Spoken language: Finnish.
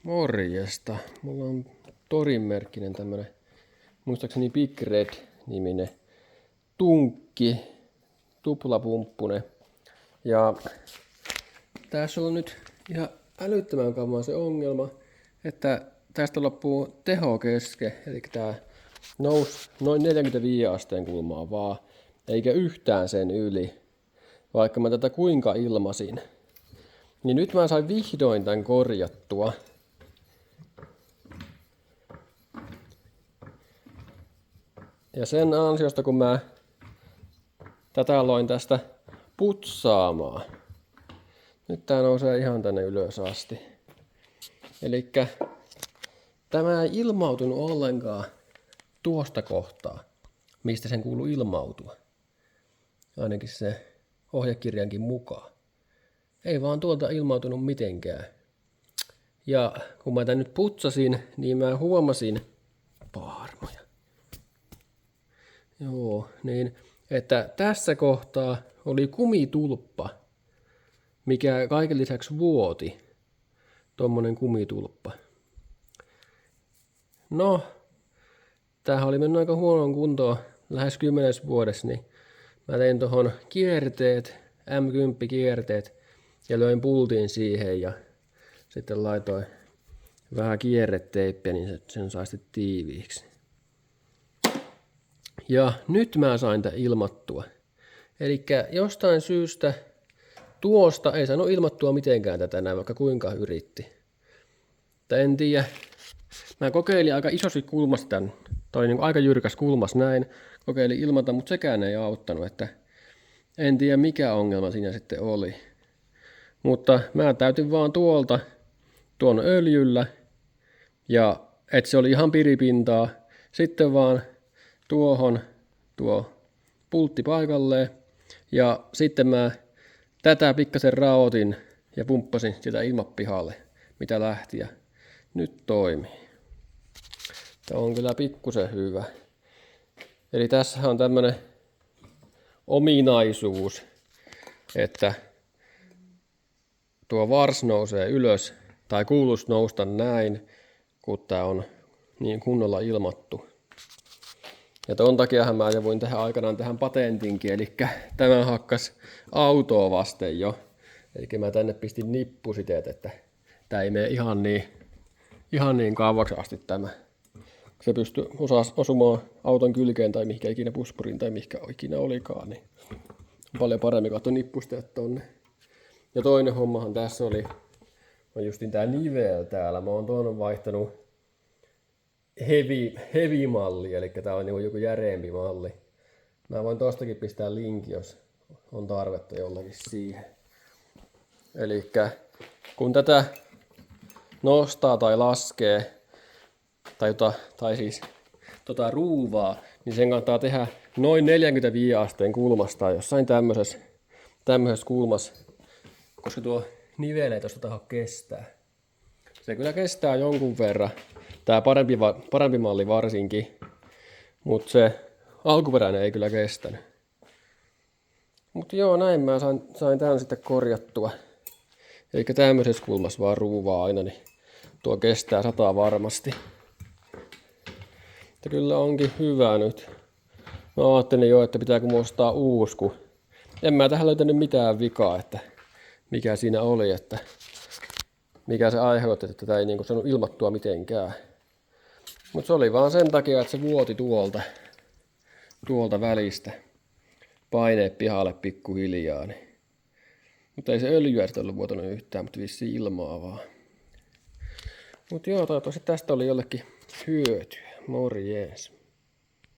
Morjesta. Mulla on Torin merkkinen tämmönen, muistaakseni Big Red-niminen tunkki, tuplapumppunen. Ja tässä on nyt ihan älyttömän kauan se ongelma, että tästä loppuu teho kesken. Eli tää nousi noin 45 asteen kulmaa vaan, eikä yhtään sen yli, vaikka mä tätä kuinka ilmasin. Niin nyt mä sain vihdoin tän korjattua. Ja sen ansiosta, kun mä tätä aloin tästä putsaamaan. Nyt tää nousee ihan tänne ylös asti. Elikkä tämä ei ilmautunut ollenkaan tuosta kohtaa, mistä sen kuuluu ilmautua. Ainakin se ohjekirjankin mukaan. Ei vaan tuolta ilmautunut mitenkään. Ja kun mä tän nyt putsasin, niin mä huomasin paarmoja. Joo, niin että tässä kohtaa oli kumitulppa, mikä kaiken lisäksi vuoti. Tommonen kumitulppa. No, tämähän oli mennyt aika huonoon kuntoon lähes 10 vuodessa, niin mä tein tohon kierteet, M10 kierteet ja löin pultin siihen ja sitten laitoin vähän kierreteippiä, niin sen sai sitten tiiviiksi. Ja nyt mä sain tän ilmattua. Elikkä jostain syystä tuosta ei saanut ilmattua mitenkään tätä näin, vaikka kuinka yritti. Mutta en tiedä. Mä kokeilin aika isosti kulmasta tän, tai niin aika jyrkäs kulmas näin. Kokeilin ilmata, mutta sekään ei auttanut, että en tiedä mikä ongelma siinä sitten oli. Mutta mä täytin vaan tuolta tuon öljyllä, ja että se oli ihan piripintaa. Sitten vaan tuohon tuo pultti paikalleen, ja sitten mä tätä pikkasen raotin ja pumppasin sitä ilmapihalle, mitä lähti, ja nyt toimii. Tämä on kyllä pikkusen hyvä. Eli tässä on tämmönen ominaisuus, että tuo vars nousee ylös, tai kuuluisi nousta näin, kun tää on niin kunnolla ilmattu. Ja ton takiahan mä voin tehdä aikanaan tähän patentinkin, eli tämä hakkas autoa vasten jo. Eli mä tänne pistin nippusiteet, että tää ei mene ihan niin kauaksi asti tämä. Se pystyy osumaan auton kylkeen tai mihinkä ikinä puspuriin tai mihinkä ikinä olikaan, niin on paljon paremmin katsoa nippusteet tonne. Ja toinen hommahan tässä on justin tää nivel täällä. Mä oon tuon vaihtanut heavy-malli, eli tää on niinku joku järeempi malli. Mä voin tostakin pistää linkin, jos on tarvetta jollakin siihen. Elikkä kun tätä nostaa tai laskee, tai siis ruuvaa, niin sen kannattaa tehdä noin 45 asteen kulmasta jossain tämmöisessä kulmassa, koska tuo nivel ei tosta taho kestää. Se kyllä kestää jonkun verran, tää parempi malli varsinkin, mutta se alkuperäinen ei kyllä kestänyt. Mutta joo, näin mä sain tämän sitten korjattua. Eli tämmöisessä kulmassa vaan ruuvaa aina, niin tuo kestää 100 varmasti. Mutta kyllä onkin hyvä nyt. Mä ajattelin jo, että pitääkö mun ostaa uusi, kun en mä tähän löytänyt mitään vikaa, että mikä siinä oli, että mikä se aiheutti, että tätä ei niinku saanut ilmattua mitenkään. Mutta se oli vaan sen takia, että se vuoti tuolta välistä. Paineet pihalle pikkuhiljaa. Niin. Mutta ei se öljyä sitten ollut vuotanut yhtään, mutta vissiin ilmaa vaan. Mutta joo, toivottavasti tästä oli jollekin hyötyä. Morjens.